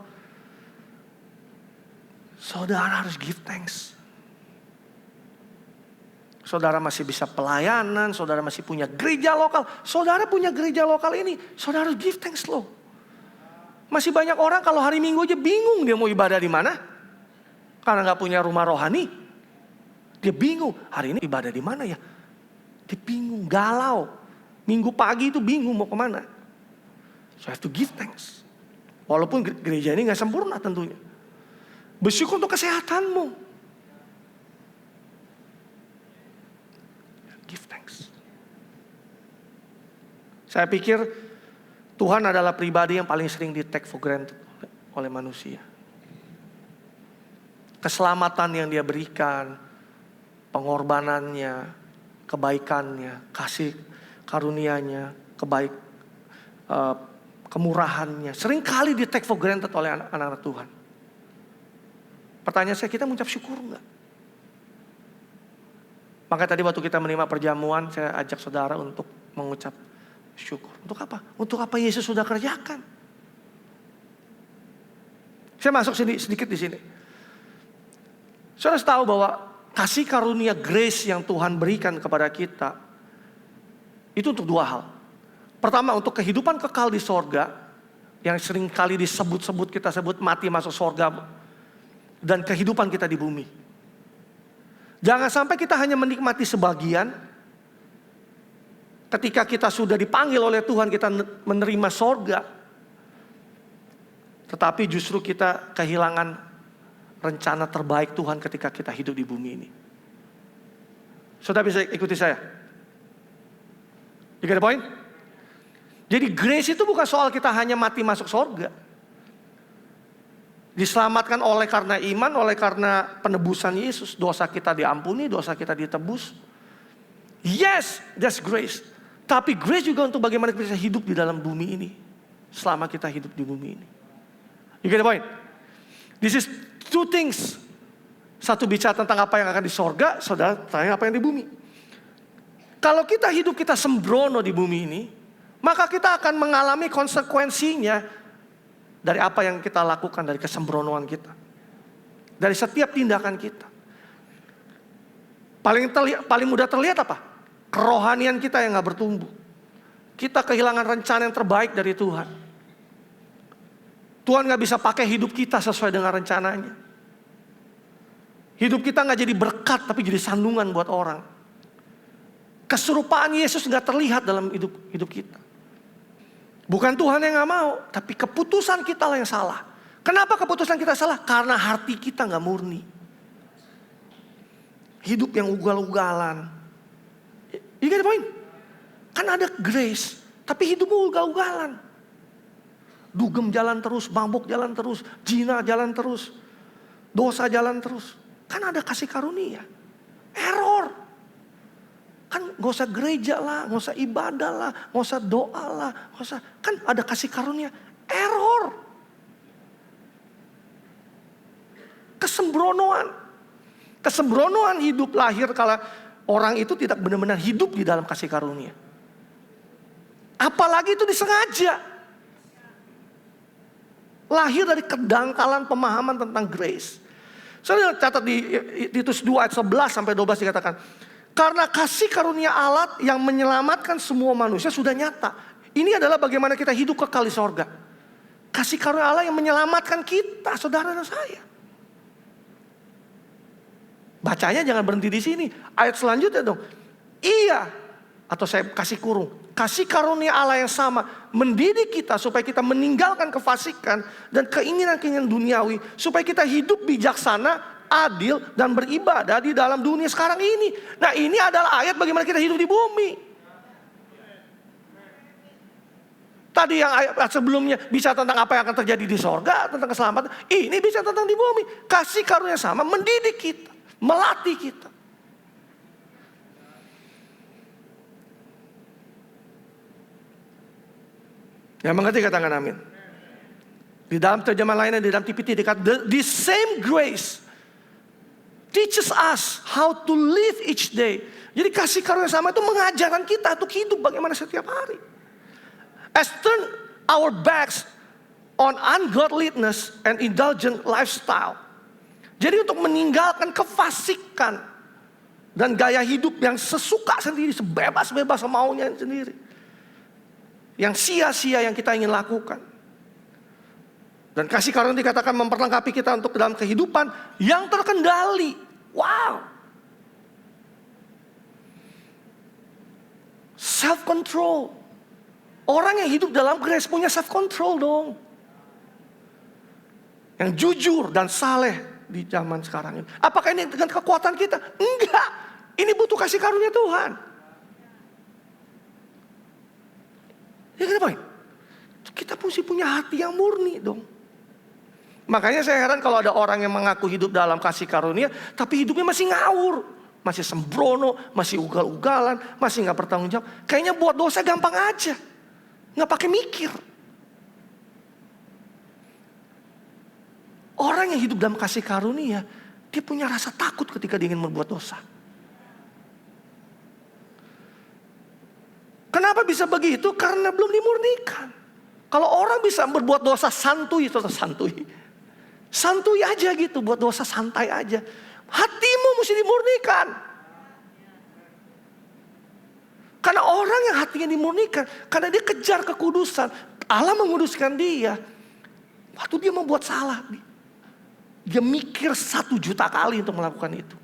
Saudara harus give thanks. Saudara masih bisa pelayanan, saudara masih punya gereja lokal. Saudara punya gereja lokal ini, saudara harus give thanks loh. Masih banyak orang kalau hari Minggu aja bingung dia mau ibadah di mana. Karena gak punya rumah rohani. Dia bingung, hari ini ibadah di mana ya? Dia bingung, galau. Minggu pagi itu bingung mau kemana. So I have to give thanks. Walaupun gereja ini gak sempurna tentunya. Bersyukur untuk kesehatanmu. Give thanks. Saya pikir Tuhan adalah pribadi yang paling sering di take for granted oleh manusia. Keselamatan yang dia berikan, pengorbanannya, kebaikannya, kasih karunia-Nya, kemurahannya, sering kali di take for granted oleh anak-anak Tuhan. Pertanyaan saya, kita mengucap syukur enggak? Maka tadi waktu kita menerima perjamuan, saya ajak saudara untuk mengucap syukur. Untuk apa? Untuk apa Yesus sudah kerjakan. Saya masuk sedikit di sini. Saudara harus tahu bahwa kasih karunia grace yang Tuhan berikan kepada kita, itu untuk dua hal. Pertama, untuk kehidupan kekal di sorga, yang sering kali disebut-sebut, kita sebut mati masuk sorga, dan kehidupan kita di bumi. Jangan sampai kita hanya menikmati sebagian. Ketika kita sudah dipanggil oleh Tuhan, kita menerima sorga, tetapi justru kita kehilangan rencana terbaik Tuhan ketika kita hidup di bumi ini. Saudara bisa ikuti saya? You get the point? Jadi grace itu bukan soal kita hanya mati masuk sorga. Diselamatkan oleh karena iman, oleh karena penebusan Yesus. Dosa kita diampuni, dosa kita ditebus. Yes, that's grace. Tapi grace juga untuk bagaimana kita bisa hidup di dalam bumi ini. Selama kita hidup di bumi ini. You get the point? This is two things. Satu bicara tentang apa yang akan di sorga, saudara tanya apa yang di bumi. Kalau kita hidup kita sembrono di bumi ini, maka kita akan mengalami konsekuensinya dari apa yang kita lakukan, dari kesembronoan kita. Dari setiap tindakan kita. Paling mudah terlihat apa? Kerohanian kita yang gak bertumbuh. Kita kehilangan rencana yang terbaik dari Tuhan. Tuhan gak bisa pakai hidup kita sesuai dengan rencananya. Hidup kita gak jadi berkat, tapi jadi sandungan buat orang. Keserupaan Yesus gak terlihat dalam hidup kita. Bukan Tuhan yang gak mau, tapi keputusan kita lah yang salah. Kenapa keputusan kita salah? Karena hati kita gak murni. Hidup yang ugal-ugalan. You get the point? Kan ada grace, tapi hidupmu ugal-ugalan. Dugem jalan terus, mabuk jalan terus, zina jalan terus, dosa jalan terus. Kan ada kasih karunia. Error. Kan gak usah gereja lah, gak usah ibadah lah, gak usah doa lah, kan ada kasih karunia. Error. Kesembronoan hidup lahir kalau orang itu tidak benar-benar hidup di dalam kasih karunia. Apalagi itu disengaja. Lahir dari kedangkalan pemahaman tentang grace. Saya catat di Titus 2 ayat 11 sampai 12 dikatakan, Karena kasih karunia Allah yang menyelamatkan semua manusia sudah nyata. Ini adalah bagaimana kita hidup kekal di sorga. Kasih karunia Allah yang menyelamatkan kita, saudara dan saya. Bacanya jangan berhenti di sini. Ayat selanjutnya dong. Iya, atau saya kasih kurung. Kasih karunia Allah yang sama mendidik kita supaya kita meninggalkan kefasikan dan keinginan-keinginan duniawi. Supaya kita hidup bijaksana, adil, dan beribadah di dalam dunia sekarang ini. Nah, ini adalah ayat bagaimana kita hidup di bumi. Tadi yang ayat sebelumnya bisa tentang apa yang akan terjadi di sorga, tentang keselamatan. Ini bisa tentang di bumi. Kasih karunia sama mendidik kita, melatih kita. Yang mengerti katakan amin. Di dalam terjemahan lainnya, di dalam TPT dikatakan, the same grace teaches us how to live each day. Jadi kasih karunia sama itu mengajarkan kita untuk hidup bagaimana setiap hari. As turn our backs on ungodliness and indulgent lifestyle. Jadi untuk meninggalkan kefasikan dan gaya hidup yang sesuka sendiri, sebebas-bebas maunya sendiri. Yang sia-sia yang kita ingin lakukan. Dan kasih karunia dikatakan memperlengkapi kita untuk dalam kehidupan yang terkendali. Wow. Self-control. Orang yang hidup dalam grace punya self-control dong. Yang jujur dan saleh di zaman sekarang ini. Apakah ini dengan kekuatan kita? Enggak. Ini butuh kasih karunia Tuhan. Ya kenapa? Kita mesti punya hati yang murni dong. Makanya saya heran kalau ada orang yang mengaku hidup dalam kasih karunia, tapi hidupnya masih ngawur, masih sembrono, masih ugal-ugalan, masih nggak bertanggung jawab. Kayaknya buat dosa gampang aja, nggak pakai mikir. Orang yang hidup dalam kasih karunia, dia punya rasa takut ketika dia ingin berbuat dosa. Kenapa bisa begitu? Karena belum dimurnikan. Kalau orang bisa berbuat dosa santuy, santuy aja gitu, buat dosa santai aja. Hatimu mesti dimurnikan. Karena orang yang hatinya dimurnikan, karena dia kejar kekudusan, Allah menguduskan dia. Waktu dia membuat salah, dia mikir 1 juta kali untuk melakukan itu.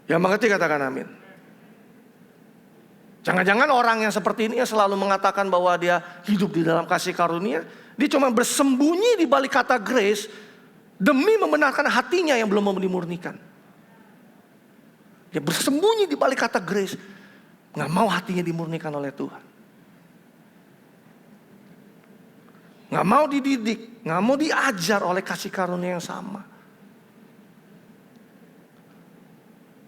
Yang mengerti katakan amin. Jangan-jangan orang yang seperti ini selalu mengatakan bahwa dia hidup di dalam kasih karunia. Dia cuma bersembunyi di balik kata grace demi membenarkan hatinya yang belum dimurnikan. Dia bersembunyi di balik kata grace, nggak mau hatinya dimurnikan oleh Tuhan. Nggak mau dididik, nggak mau diajar oleh kasih karunia yang sama.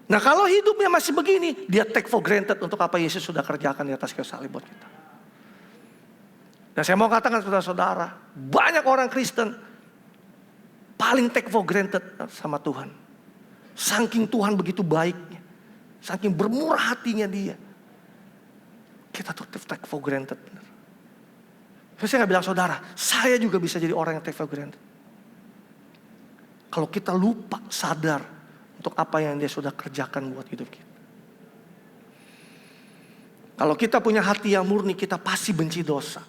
Nah kalau hidupnya masih begini, dia take for granted untuk apa Yesus sudah kerjakan di atas kayu salib buat kita. Dan saya mau katakan saudara-saudara, banyak orang Kristen paling take for granted sama Tuhan. Saking Tuhan begitu baiknya, saking bermurah hatinya dia, kita tuh take for granted. Saya nggak bilang saudara, saya juga bisa jadi orang yang take for granted. Kalau kita lupa sadar untuk apa yang dia sudah kerjakan buat hidup kita. Kalau kita punya hati yang murni, kita pasti benci dosa.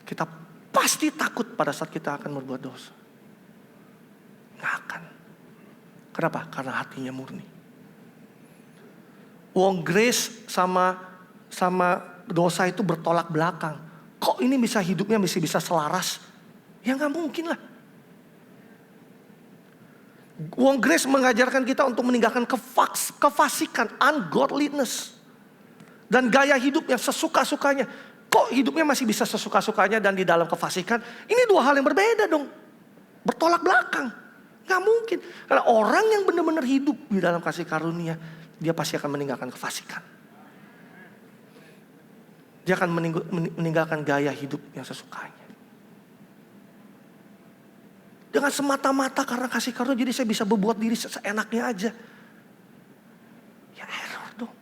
Kita pasti takut pada saat kita akan berbuat dosa. Nggak akan. Kenapa? Karena hatinya murni. Wong grace sama dosa itu bertolak belakang. Kok ini bisa hidupnya bisa selaras? Ya nggak mungkin lah. Wong grace mengajarkan kita untuk meninggalkan kefasikan, ungodliness. Dan gaya hidup yang sesuka-sukanya. Kok hidupnya masih bisa sesuka-sukanya dan di dalam kefasikan? Ini 2 hal yang berbeda dong. Bertolak belakang. Nggak mungkin. Karena orang yang benar-benar hidup di dalam kasih karunia, dia pasti akan meninggalkan kefasikan. Dia akan meninggalkan gaya hidup yang sesukanya. Dengan semata-mata karena kasih karunia jadi saya bisa berbuat diri seenaknya aja. Ya error dong.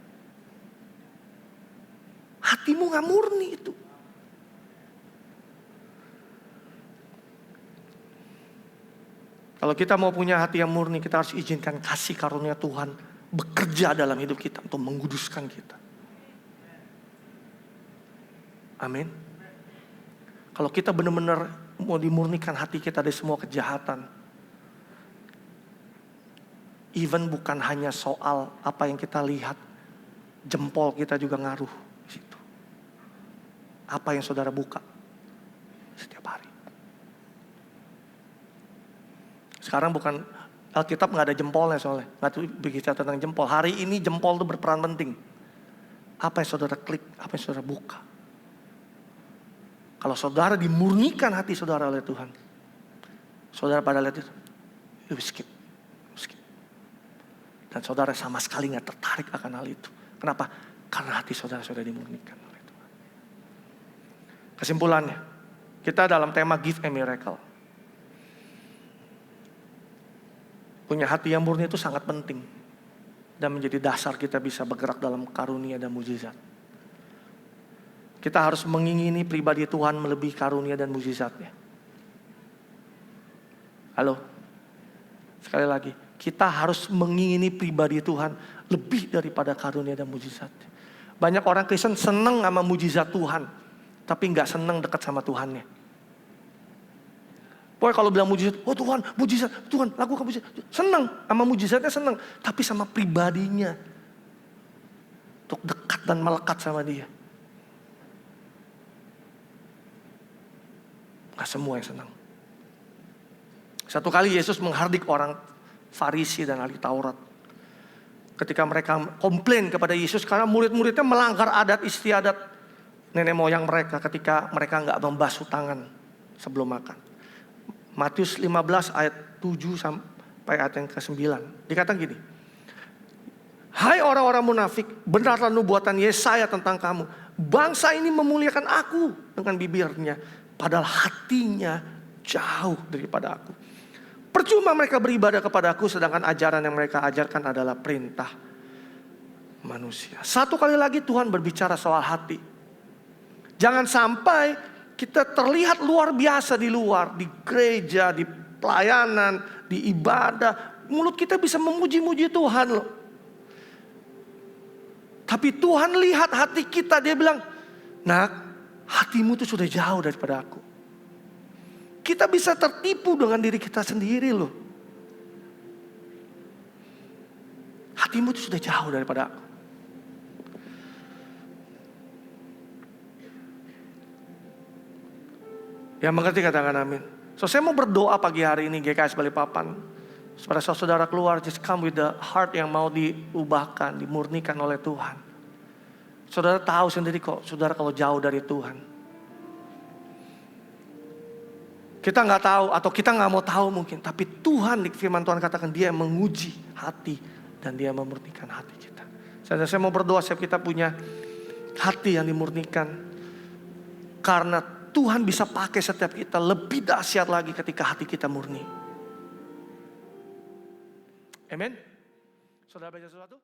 Hatimu gak murni itu. Kalau kita mau punya hati yang murni, kita harus izinkan kasih karunia Tuhan bekerja dalam hidup kita untuk menguduskan kita. Amin. Kalau kita benar-benar mau dimurnikan hati kita dari semua kejahatan, even bukan hanya soal apa yang kita lihat, jempol kita juga ngaruh di situ. Apa yang saudara buka setiap hari. Sekarang bukan, Alkitab nggak ada jempolnya soalnya. Nggak berbicara tentang jempol. Hari ini jempol itu berperan penting. Apa yang saudara klik, apa yang saudara buka. Kalau saudara dimurnikan hati saudara oleh Tuhan, saudara pada lihat itu, skip. Dan saudara sama sekali nggak tertarik akan hal itu. Kenapa? Karena hati saudara sudah dimurnikan oleh Tuhan. Kesimpulannya, kita dalam tema Give a Miracle. Punya hati yang murni itu sangat penting dan menjadi dasar kita bisa bergerak dalam karunia dan mujizat. Kita harus mengingini pribadi Tuhan melebihi karunia dan mujizatnya. Halo? Sekali lagi, kita harus mengingini pribadi Tuhan lebih daripada karunia dan mujizatnya. Banyak orang Kristen senang sama mujizat Tuhan, tapi gak senang dekat sama Tuhannya. Pokoknya kalau bilang mujizat, oh Tuhan, mujizat, Tuhan lakukan mujizat. Senang, sama mujizatnya senang. Tapi sama pribadinya, untuk dekat dan melekat sama dia. Gak semua yang senang. Satu kali Yesus menghardik orang Farisi dan ahli Taurat. Ketika mereka komplain kepada Yesus karena murid-muridnya melanggar adat istiadat nenek moyang mereka ketika mereka gak membasuh tangan sebelum makan. Matius 15 ayat 7 sampai ayat yang ke-9. Dikatakan gini. Hai orang-orang munafik, benarlah nubuatan Yesaya tentang kamu. Bangsa ini memuliakan aku dengan bibirnya, padahal hatinya jauh daripada aku. Percuma mereka beribadah kepada aku, sedangkan ajaran yang mereka ajarkan adalah perintah manusia. Satu kali lagi Tuhan berbicara soal hati. Jangan sampai kita terlihat luar biasa di luar, di gereja, di pelayanan, di ibadah. Mulut kita bisa memuji-muji Tuhan loh. Tapi Tuhan lihat hati kita, dia bilang, nak, hatimu itu sudah jauh daripada aku. Kita bisa tertipu dengan diri kita sendiri loh. Hatimu itu sudah jauh daripada aku. Yang mengerti katakan amin. So saya mau berdoa pagi hari ini GKS Balikpapan. Supaya saudara keluar, just come with the heart yang mau diubahkan, dimurnikan oleh Tuhan. Saudara tahu sendiri kok, saudara kalau jauh dari Tuhan. Kita nggak tahu atau kita nggak mau tahu mungkin. Tapi Tuhan, di firman Tuhan katakan dia yang menguji hati dan dia memurnikan hati kita. Saya mau berdoa supaya kita punya hati yang dimurnikan. Karena Tuhan bisa pakai setiap kita lebih dahsyat lagi ketika hati kita murni. Amen. Saudara baca sesuatu?